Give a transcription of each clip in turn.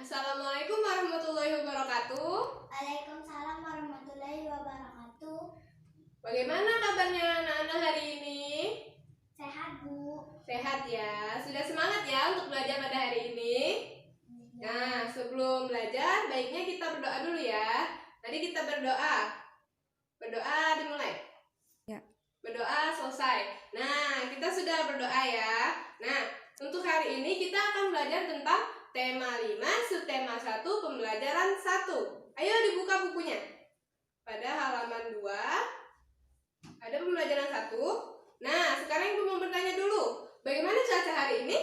Assalamualaikum warahmatullahi wabarakatuh. Waalaikumsalam warahmatullahi wabarakatuh. Bagaimana kabarnya anak-anak hari ini? Sehat, Bu. Sehat ya. Sudah semangat ya untuk belajar pada hari ini? Nah, sebelum belajar, baiknya kita berdoa dulu ya. Tadi kita berdoa. Berdoa dimulai. Ya. Berdoa selesai. Nah, kita sudah berdoa ya. Nah, untuk hari ini kita akan belajar tentang tema 5, subtema 1, pembelajaran 1. Ayo dibuka bukunya. Pada halaman 2 ada pembelajaran 1. Nah, sekarang Ibu mau bertanya dulu. Bagaimana cuaca hari ini?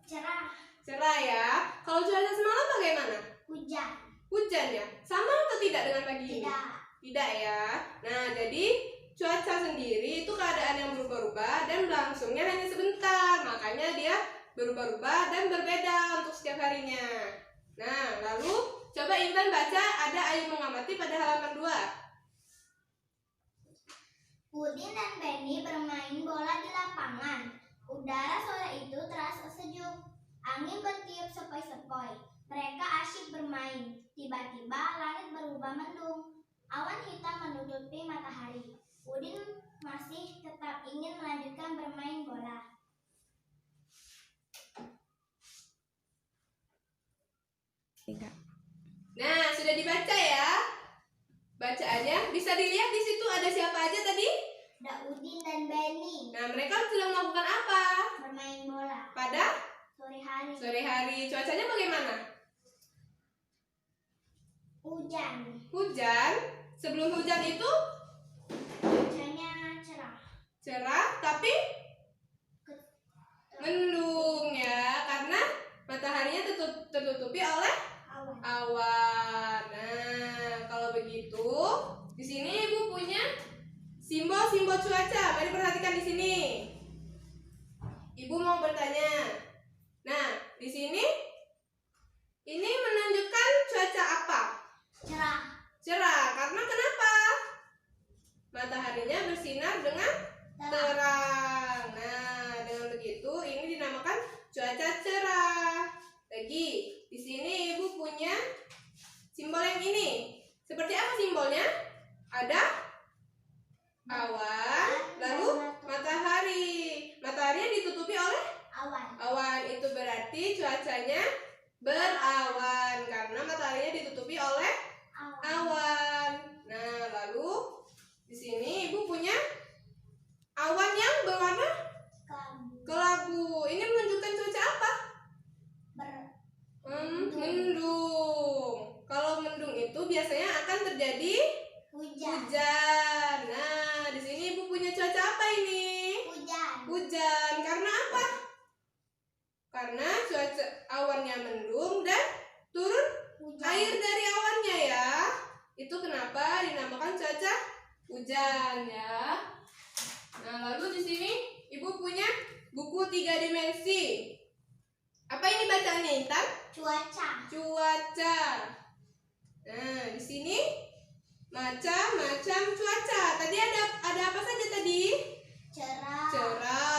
Cerah. Cerah ya. Kalau cuaca semalam bagaimana? Hujan. Hujan ya. Sama atau tidak dengan pagi ini? Tidak. Tidak ya. Nah, jadi cuaca sendiri itu keadaan yang berubah-ubah dan berlangsungnya hanya sebentar. Makanya dia berubah-ubah dan berbeda untuk setiap harinya. Nah, lalu coba Intan baca ada Ayu mengamati pada halaman 2. Udin dan Benny bermain bola di lapangan. Udara sore itu terasa sejuk. Angin bertiup sepoi-sepoi. Mereka asyik bermain. Tiba-tiba langit berubah mendung. Awan hitam menutupi matahari. Udin masih tetap ingin melanjutkan bermain bola. Nah, sudah dibaca ya? Bacaannya bisa dilihat di situ ada siapa aja tadi? Ada Udin dan Benny. Nah, mereka sedang melakukan apa? Bermain bola. Pada Sore hari. sore hari. Cuacanya bagaimana? Hujan. Hujan. Sebelum hujan itu Cuacanya cerah. cerah tapi mendung ya, karena mataharinya tertutupi oleh Awan. awan. Nah, kalau begitu, di sini Ibu punya simbol-simbol cuaca. Mari perhatikan di sini. Ibu mau bertanya. Nah, di sini ini menunjukkan cuaca apa? Cerah. Cerah. Karena kenapa? Mataharinya bersinar dengan terang. Nah, dengan begitu ini dinamakan cuaca cerah. Lagi, di sini Ibu punya simbol yang ini. Seperti apa simbolnya? Ada awan, lalu matahari. Matahari yang ditutupi oleh Awan. awan. Itu berarti cuacanya berawan karena mataharinya ditutupi oleh awan. Nah, lalu di sini Ibu punya awan yang berwarna kelabu. Ini menunjukkan cuaca apa? Mendung. Kalau mendung itu biasanya akan terjadi hujan. Nah, di sini Ibu punya cuaca apa ini? Hujan. Karena apa? Karena cuaca awannya mendung dan turun air dari awannya ya. Itu kenapa dinamakan cuaca hujan ya. Nah, lalu di sini Ibu punya buku 3 dimensi. Apa ini bacaannya, Intan? Cuaca. Nah, di sini macam-macam cuaca. Tadi ada apa saja tadi? Cerah,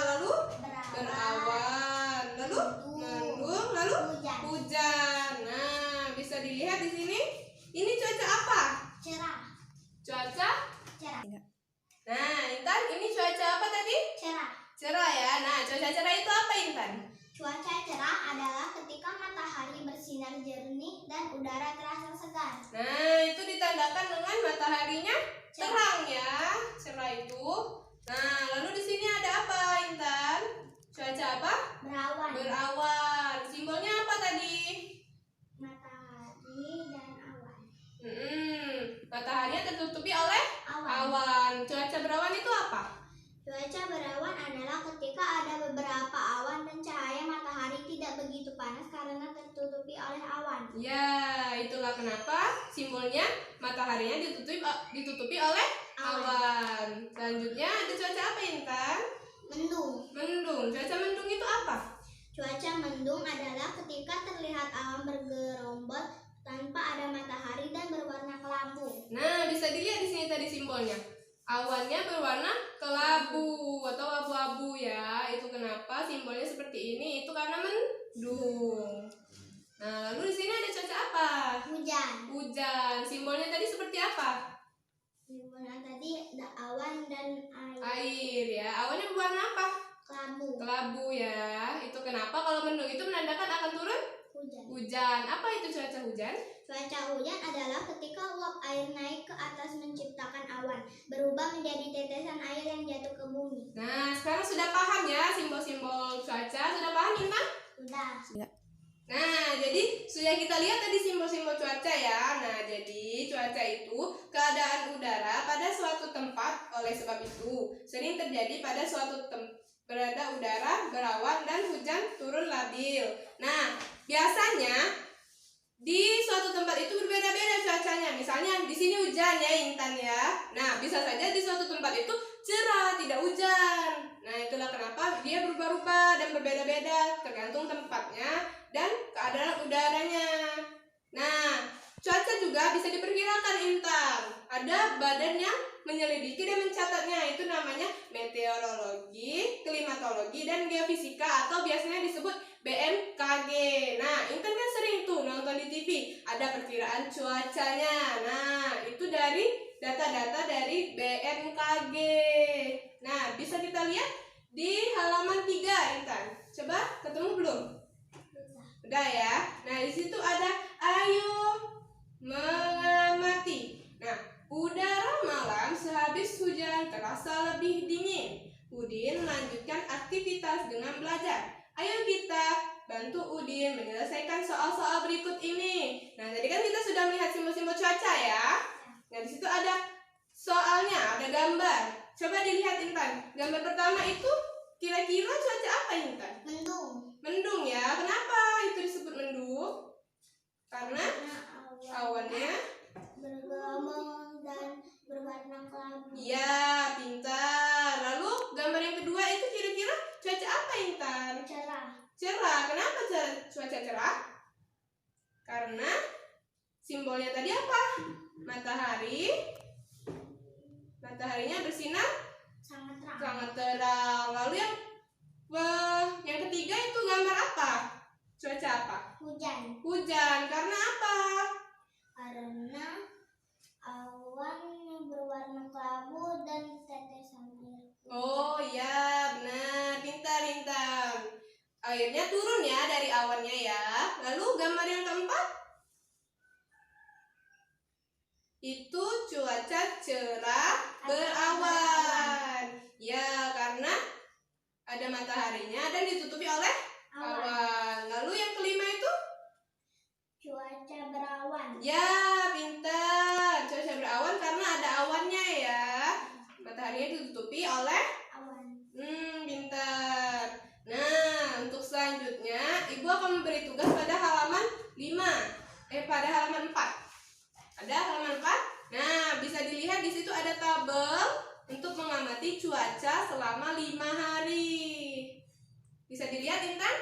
lalu berawan, lalu mendung, lalu hujan. Nah, bisa dilihat di sini. Ini cuaca apa? Cuaca? Nah, Intan, ini cuaca apa tadi? Cerah ya. Nah, cuaca cerah itu apa, Intan? Cuaca cerah adalah ketika matahari bersinar jernih dan udara terasa segar. Nah, itu ditandakan dengan mataharinya terang ya. Cerah itu. Nah, lalu di sini ada apa, Intan? Cuaca apa? Berawan. Simbolnya apa tadi? Matahari dan awan. Mataharinya tertutupi oleh awan. Cuaca berawan itu apa? Cuaca berawan adalah ketika ada beberapa awan dan cahaya matahari tidak begitu panas karena tertutupi oleh awan. Ya, itulah kenapa simbolnya mataharinya ditutupi oleh awan. Selanjutnya ada cuaca apa, Intan? Mendung. Cuaca mendung itu apa? Cuaca mendung adalah ketika terlihat awan bergerombol tanpa ada matahari dan berwarna kelabu. Nah, bisa dilihat di sini tadi simbolnya. Awannya berwarna kelabu atau abu-abu ya. Itu kenapa simbolnya seperti ini? Itu karena mendung. Nah, lalu di sini ada cuaca apa? Hujan. Hujan. Simbolnya tadi seperti apa? Simbolnya tadi ada awan dan air. Air ya. Awannya berwarna apa? Kelabu. Kelabu ya. Itu kenapa kalau mendung itu menandakan akan turun Hujan. hujan. Apa itu cuaca hujan? Cuaca hujan adalah ketika uap air naik ke atas menciptakan awan, berubah menjadi tetesan air yang jatuh ke bumi. Nah, sekarang sudah paham ya simbol-simbol cuaca? Sudah paham, Intan? Sudah. Nah, jadi sudah kita lihat tadi simbol-simbol cuaca ya. Nah, jadi cuaca itu keadaan udara pada suatu tempat, oleh sebab itu sering terjadi pada suatu berada udara berawan dan hujan turun labil. Nah, biasanya di suatu tempat itu berbeda-beda cuacanya. Misalnya di sini hujan ya, Intan ya. Nah, bisa saja di suatu tempat itu cerah, tidak hujan. Nah, itulah kenapa dia berubah-ubah dan berbeda-beda tergantung tempatnya dan keadaan udaranya. Nah, cuaca juga bisa diperkirakan, Intan. Ada badan yang menyelidiki dan mencatatnya. Itu namanya meteorologi, klimatologi, dan geofisika atau biasanya disebut BMKG. Nah, Intan kan sering tuh nonton di TV. Ada perkiraan cuacanya. Nah, itu dari data-data dari BMKG. Nah, bisa kita lihat di halaman 3, Intan. Coba ketemu belum? Udah ya. Nah, di situ ada ayo mengamati. Nah, udara malam sehabis hujan terasa lebih dingin. Udin melanjutkan aktivitas dengan belajar. Ayo kita bantu Udin menyelesaikan soal-soal berikut ini. Nah, tadi kan kita sudah melihat simbol-simbol cuaca ya. Nah, di situ ada soalnya, ada gambar. Coba dilihat, Intan. Gambar pertama itu kira-kira cuaca apa, Intan? Mendung. Mendung ya. Kenapa itu disebut mendung? Karena awannya bergelombang dan berwarna kelabu. iya, pintar. Lalu gambar yang kedua itu kira-kira cuaca apa, Intan? Cerah. Cerah. Kenapa cuaca cerah? Karena simbolnya tadi apa? Matahari. Mataharinya bersinar Sangat terang. sangat terang. Lalu yang ketiga itu gambar apa? Cuaca apa? Hujan. Hujan. Karena apa? Karena awan berwarna kelabu dan tetesan air. Oh iya, benar. Pintar. Airnya turun ya dari awannya ya. Lalu gambar yang keempat itu cuaca cerah berawan. Ya, karena ada mataharinya dan ditutupi oleh awan. Lalu yang kelima itu Cuaca berawan. ya, pintar. Cuaca berawan karena ada awannya ya. Mataharinya ditutupi oleh Awan. pintar. Nah, untuk selanjutnya Ibu akan memberi tugas pada halaman 5. Pada halaman 4. Ada halaman 4. Nah, bisa dilihat di situ ada tabel untuk mengamati cuaca selama 5 hari. Bisa dilihat, Intan?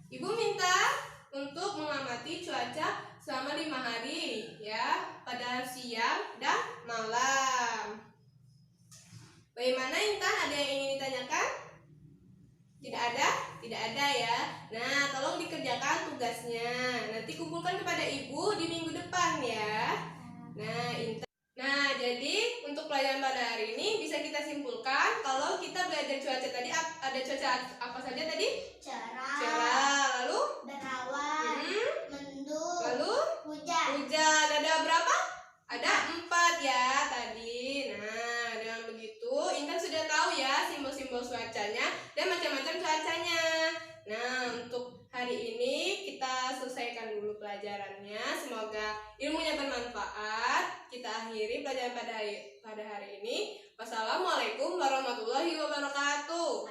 Ibu minta untuk mengamati cuaca selama 5 hari ya, pada siang dan malam. Bagaimana, Intan? Ada yang ingin ditanyakan? Tidak ada? Tidak ada ya. Nah, tolong dikerjakan tugasnya. Nanti kumpulkan kepada Ibu di minggu depan ya. Nah, jadi untuk pelajaran pada hari ini bisa kita simpulkan kalau kita belajar cuaca tadi ada cuaca apa saja tadi? Cerah, lalu berawan, mendung, lalu hujan. Hujan. Ada berapa? Ada 4 ya tadi. Nah, dengan begitu Intan sudah tahu ya simbol-simbol cuacanya dan macam-macam cuacanya. Nah, untuk hari ini kita selesaikan dulu pelajarannya. Semoga ilmunya bermanfaat. Kita akhiri pelajaran pada hari ini. Wassalamualaikum warahmatullahi wabarakatuh.